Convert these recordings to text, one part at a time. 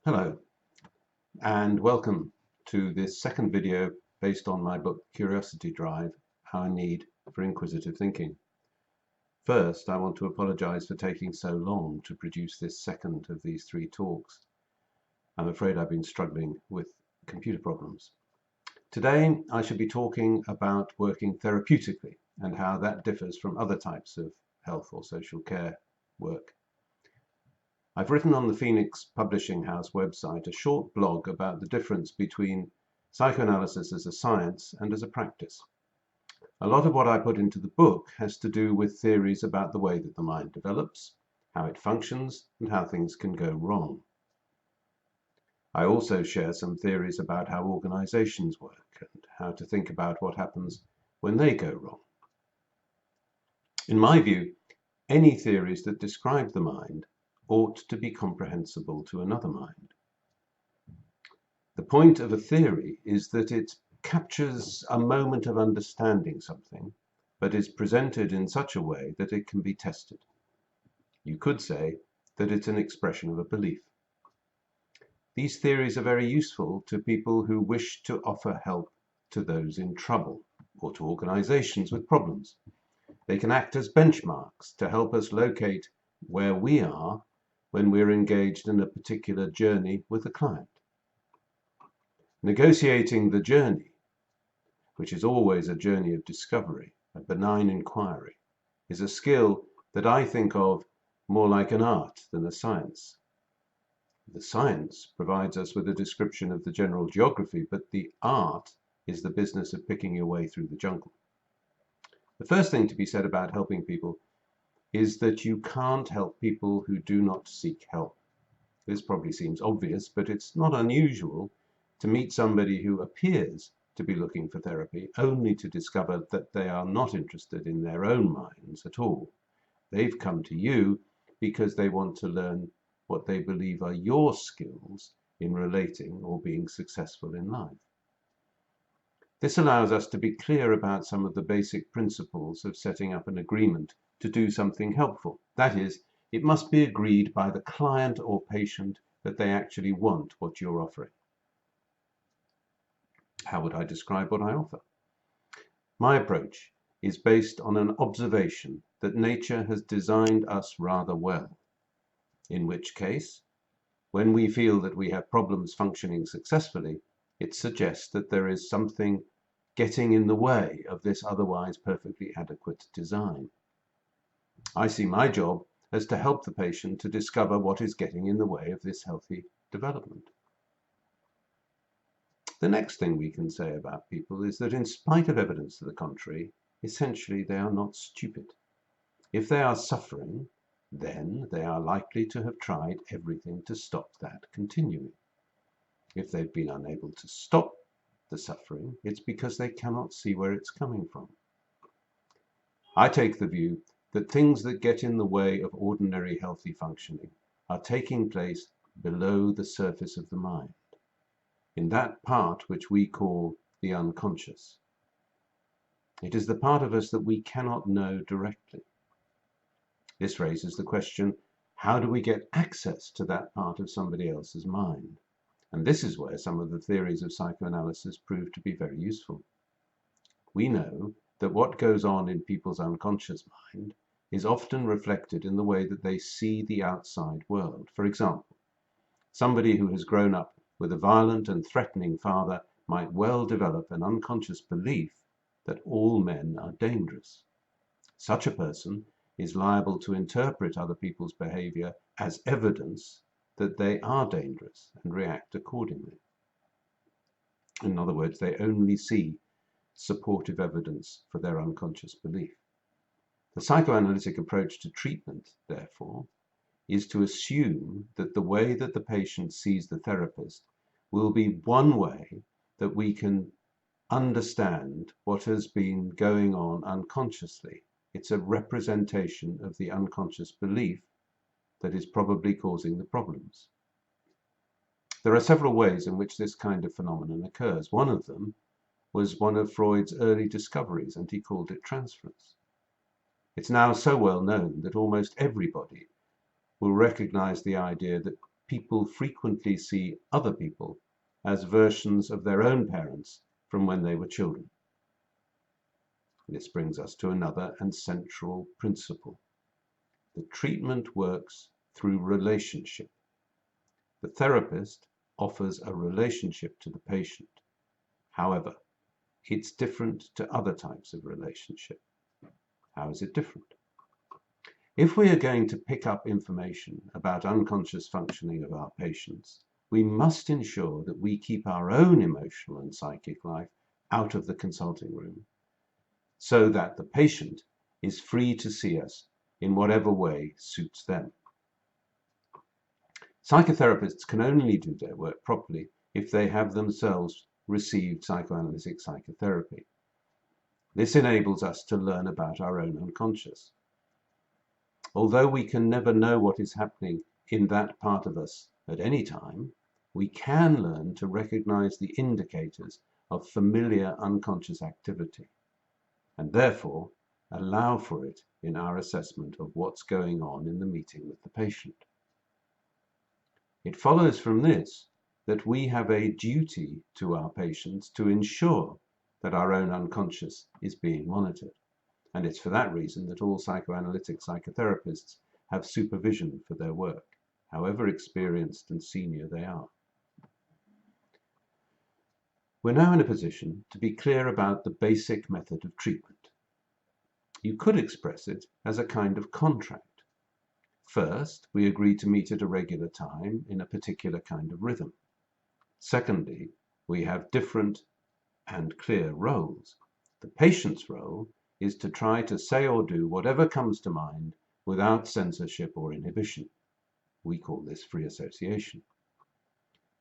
Hello, and welcome to this second video based on my book Curiosity Drive, Our Need for Inquisitive Thinking. First, I want to apologize for taking so long to produce this second of these three talks. I'm afraid I've been struggling with computer problems. Today, I shall be talking about working therapeutically and how that differs from other types of health or social care work. I've written on the Phoenix Publishing House website a short blog about the difference between psychoanalysis as a science and as a practice. A lot of what I put into the book has to do with theories about the way that the mind develops, how it functions, and how things can go wrong. I also share some theories about how organizations work and how to think about what happens when they go wrong. In my view, any theories that describe the mind ought to be comprehensible to another mind. The point of a theory is that it captures a moment of understanding something, but is presented in such a way that it can be tested. You could say that it's an expression of a belief. These theories are very useful to people who wish to offer help to those in trouble or to organizations with problems. They can act as benchmarks to help us locate where we are when we're engaged in a particular journey with a client. Negotiating the journey, which is always a journey of discovery, a benign inquiry, is a skill that I think of more like an art than a science. The science provides us with a description of the general geography, but the art is the business of picking your way through the jungle. The first thing to be said about helping people is that you can't help people who do not seek help. This probably seems obvious, but it's not unusual to meet somebody who appears to be looking for therapy only to discover that they are not interested in their own minds at all. They've come to you because they want to learn what they believe are your skills in relating or being successful in life. This allows us to be clear about some of the basic principles of setting up an agreement to do something helpful. That is, it must be agreed by the client or patient that they actually want what you're offering. How would I describe what I offer? My approach is based on an observation that nature has designed us rather well, in which case, when we feel that we have problems functioning successfully, it suggests that there is something getting in the way of this otherwise perfectly adequate design. I see my job as to help the patient to discover what is getting in the way of this healthy development. The next thing we can say about people is that in spite of evidence to the contrary, essentially they are not stupid. If they are suffering, then they are likely to have tried everything to stop that continuing. If they've been unable to stop the suffering, it's because they cannot see where it's coming from. I take the view that things that get in the way of ordinary healthy functioning are taking place below the surface of the mind, in that part which we call the unconscious. It is the part of us that we cannot know directly. This raises the question, how do we get access to that part of somebody else's mind? And this is where some of the theories of psychoanalysis prove to be very useful. We know that what goes on in people's unconscious mind is often reflected in the way that they see the outside world. For example, somebody who has grown up with a violent and threatening father might well develop an unconscious belief that all men are dangerous. Such a person is liable to interpret other people's behavior as evidence that they are dangerous and react accordingly. In other words, they only see supportive evidence for their unconscious belief. The psychoanalytic approach to treatment, therefore, is to assume that the way that the patient sees the therapist will be one way that we can understand what has been going on unconsciously. It's a representation of the unconscious belief that is probably causing the problems. There are several ways in which this kind of phenomenon occurs. One of them was one of Freud's early discoveries, and he called it transference. It's now so well known that almost everybody will recognize the idea that people frequently see other people as versions of their own parents from when they were children. This brings us to another and central principle. The treatment works through relationship. The therapist offers a relationship to the patient. However, it's different to other types of relationship. How is it different? If we are going to pick up information about unconscious functioning of our patients, we must ensure that we keep our own emotional and psychic life out of the consulting room, so that the patient is free to see us in whatever way suits them. Psychotherapists can only do their work properly if they have themselves received psychoanalytic psychotherapy. This enables us to learn about our own unconscious. Although we can never know what is happening in that part of us at any time, we can learn to recognize the indicators of familiar unconscious activity, and therefore allow for it in our assessment of what's going on in the meeting with the patient. It follows from this that we have a duty to our patients to ensure that our own unconscious is being monitored. And it's for that reason that all psychoanalytic psychotherapists have supervision for their work, however experienced and senior they are. We're now in a position to be clear about the basic method of treatment. You could express it as a kind of contract. First, we agree to meet at a regular time in a particular kind of rhythm. Secondly, we have different and clear roles. The patient's role is to try to say or do whatever comes to mind without censorship or inhibition. We call this free association.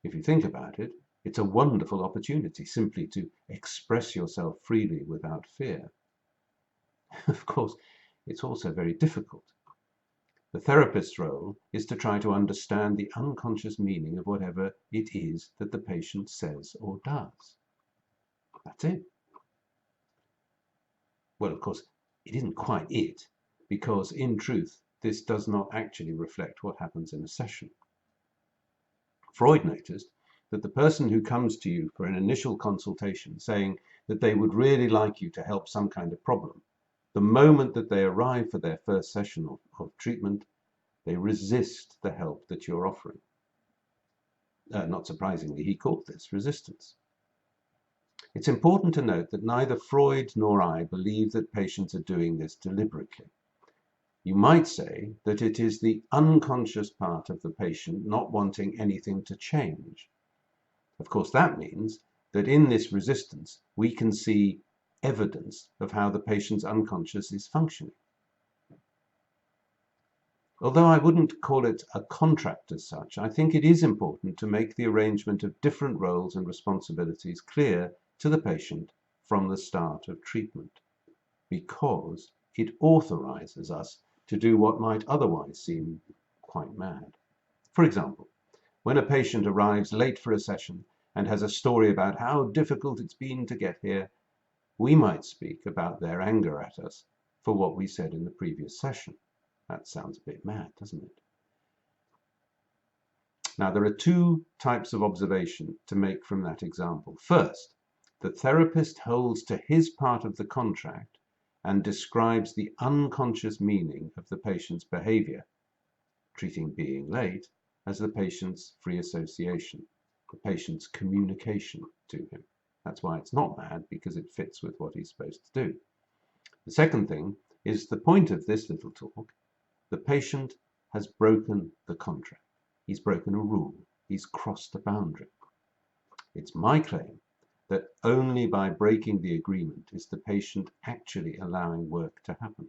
If you think about it, it's a wonderful opportunity simply to express yourself freely without fear. Of course, it's also very difficult. The therapist's role is to try to understand the unconscious meaning of whatever it is that the patient says or does. That's it. Well, of course, it isn't quite it, because in truth, this does not actually reflect what happens in a session. Freud noticed that the person who comes to you for an initial consultation saying that they would really like you to help some kind of problem, the moment that they arrive for their first session of treatment, they resist the help that you're offering. Not surprisingly, he called this resistance. It's important to note that neither Freud nor I believe that patients are doing this deliberately. You might say that it is the unconscious part of the patient not wanting anything to change. Of course, that means that in this resistance, we can see evidence of how the patient's unconscious is functioning. Although I wouldn't call it a contract as such, I think it is important to make the arrangement of different roles and responsibilities clear to the patient from the start of treatment, because it authorizes us to do what might otherwise seem quite mad. For example, when a patient arrives late for a session and has a story about how difficult it's been to get here, we might speak about their anger at us for what we said in the previous session. That sounds a bit mad, doesn't it? Now, there are two types of observation to make from that example. First, the therapist holds to his part of the contract and describes the unconscious meaning of the patient's behavior, treating being late as the patient's free association, the patient's communication to him. That's why it's not bad, because it fits with what he's supposed to do. The second thing is the point of this little talk. The patient has broken the contract. He's broken a rule. He's crossed a boundary. It's my claim that only by breaking the agreement is the patient actually allowing work to happen.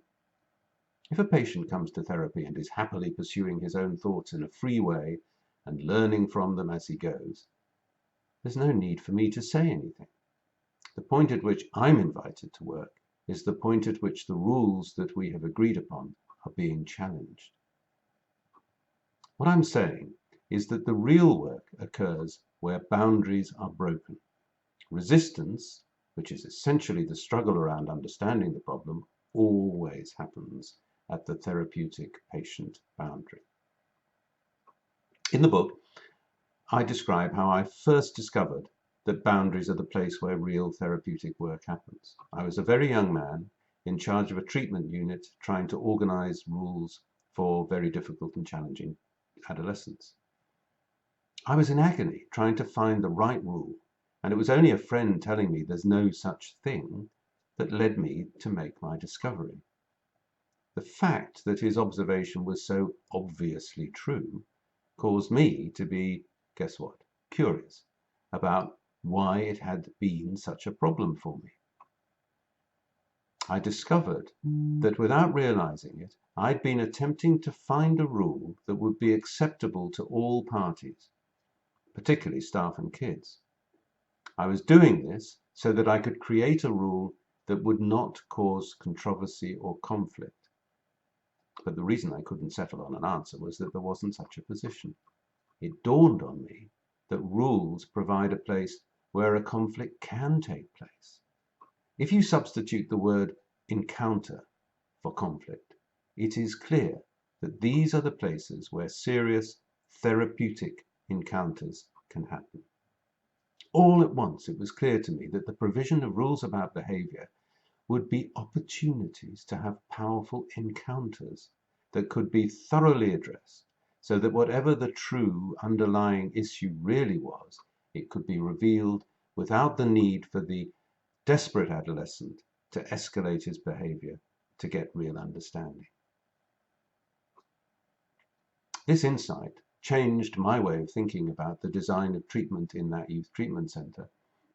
If a patient comes to therapy and is happily pursuing his own thoughts in a free way and learning from them as he goes, there's no need for me to say anything. The point at which I'm invited to work is the point at which the rules that we have agreed upon are being challenged. What I'm saying is that the real work occurs where boundaries are broken. Resistance, which is essentially the struggle around understanding the problem, always happens at the therapeutic patient boundary. In the book, I describe how I first discovered that boundaries are the place where real therapeutic work happens. I was a very young man in charge of a treatment unit trying to organize rules for very difficult and challenging adolescents. I was in agony trying to find the right rule, and it was only a friend telling me there's no such thing that led me to make my discovery. The fact that his observation was so obviously true caused me to be, guess what, curious about why it had been such a problem for me. I discovered that without realizing it, I'd been attempting to find a rule that would be acceptable to all parties, particularly staff and kids. I was doing this so that I could create a rule that would not cause controversy or conflict. But the reason I couldn't settle on an answer was that there wasn't such a position. It dawned on me that rules provide a place where a conflict can take place. If you substitute the word encounter for conflict, it is clear that these are the places where serious therapeutic encounters can happen. All at once, it was clear to me that the provision of rules about behavior would be opportunities to have powerful encounters that could be thoroughly addressed, so that whatever the true underlying issue really was, it could be revealed without the need for the desperate adolescent to escalate his behavior to get real understanding. This insight changed my way of thinking about the design of treatment in that youth treatment center,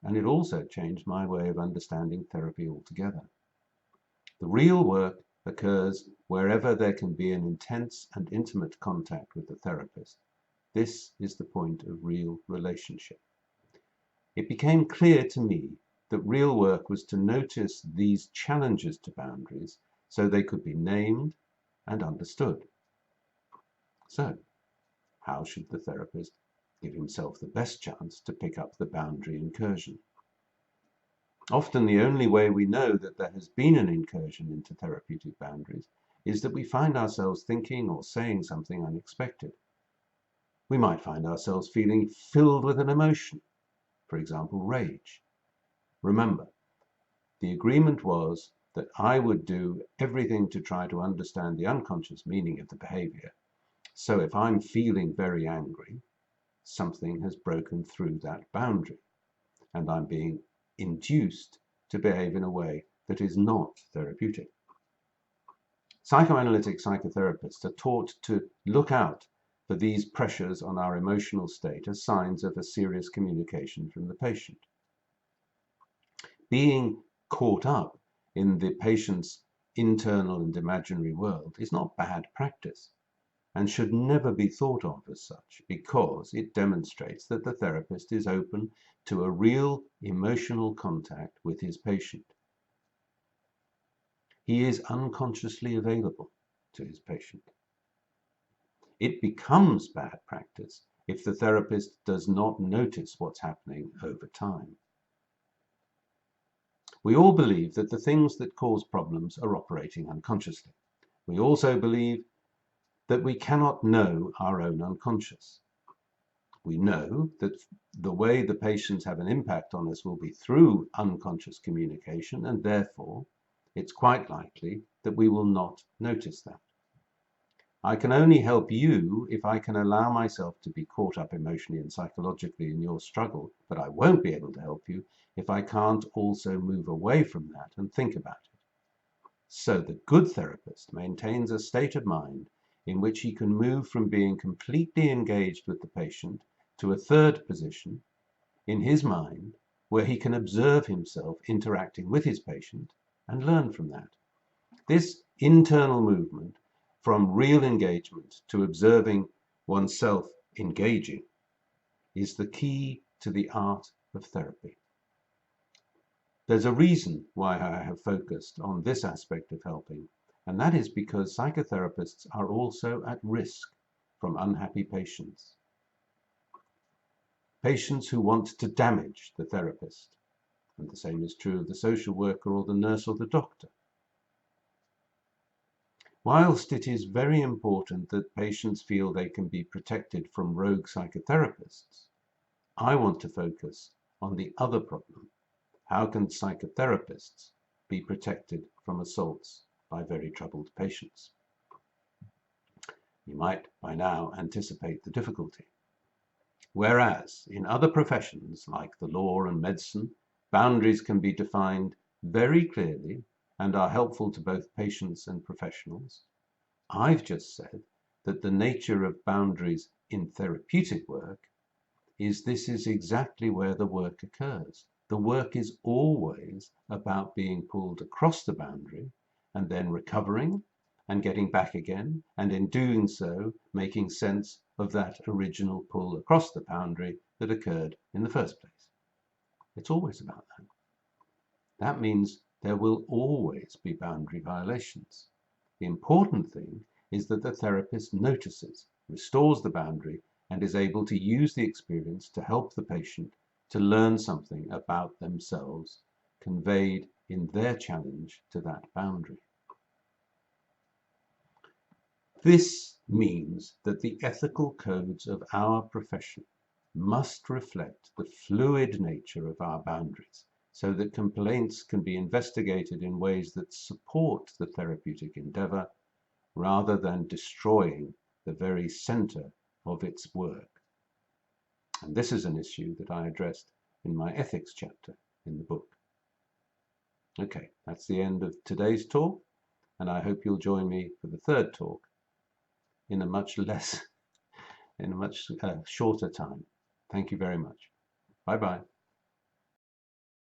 and it also changed my way of understanding therapy altogether. The real work occurs wherever there can be an intense and intimate contact with the therapist. This is the point of real relationship. It became clear to me that real work was to notice these challenges to boundaries so they could be named and understood. So, how should the therapist give himself the best chance to pick up the boundary incursion? Often the only way we know that there has been an incursion into therapeutic boundaries is that we find ourselves thinking or saying something unexpected. We might find ourselves feeling filled with an emotion, for example, rage. Remember, the agreement was that I would do everything to try to understand the unconscious meaning of the behavior. So if I'm feeling very angry, something has broken through that boundary, and I'm being induced to behave in a way that is not therapeutic. Psychoanalytic psychotherapists are taught to look out for these pressures on our emotional state as signs of a serious communication from the patient. Being caught up in the patient's internal and imaginary world is not bad practice and should never be thought of as such, because it demonstrates that the therapist is open to a real emotional contact with his patient. He is unconsciously available to his patient. It becomes bad practice if the therapist does not notice what's happening over time. We all believe that the things that cause problems are operating unconsciously. We also believe that we cannot know our own unconscious. We know that the way the patients have an impact on us will be through unconscious communication, and therefore it's quite likely that we will not notice that. I can only help you if I can allow myself to be caught up emotionally and psychologically in your struggle, but I won't be able to help you if I can't also move away from that and think about it. So the good therapist maintains a state of mind in which he can move from being completely engaged with the patient to a third position in his mind where he can observe himself interacting with his patient and learn from that. This internal movement from real engagement to observing oneself engaging is the key to the art of therapy. There's a reason why I have focused on this aspect of helping, and that is because psychotherapists are also at risk from unhappy patients. Patients who want to damage the therapist, and the same is true of the social worker or the nurse or the doctor. Whilst it is very important that patients feel they can be protected from rogue psychotherapists, I want to focus on the other problem. How can psychotherapists be protected from assaults by very troubled patients? You might by now anticipate the difficulty. Whereas in other professions like the law and medicine, boundaries can be defined very clearly and are helpful to both patients and professionals, I've just said that the nature of boundaries in therapeutic work is this is exactly where the work occurs. The work is always about being pulled across the boundary and then recovering and getting back again, and in doing so, making sense of that original pull across the boundary that occurred in the first place. It's always about that. That means there will always be boundary violations. The important thing is that the therapist notices, restores the boundary, and is able to use the experience to help the patient to learn something about themselves conveyed in their challenge to that boundary. This means that the ethical codes of our profession must reflect the fluid nature of our boundaries so that complaints can be investigated in ways that support the therapeutic endeavor rather than destroying the very center of its work. And this is an issue that I addressed in my ethics chapter in the book. Okay, that's the end of today's talk, and I hope you'll join me for the third talk in a much shorter time. Thank you very much. Bye-bye.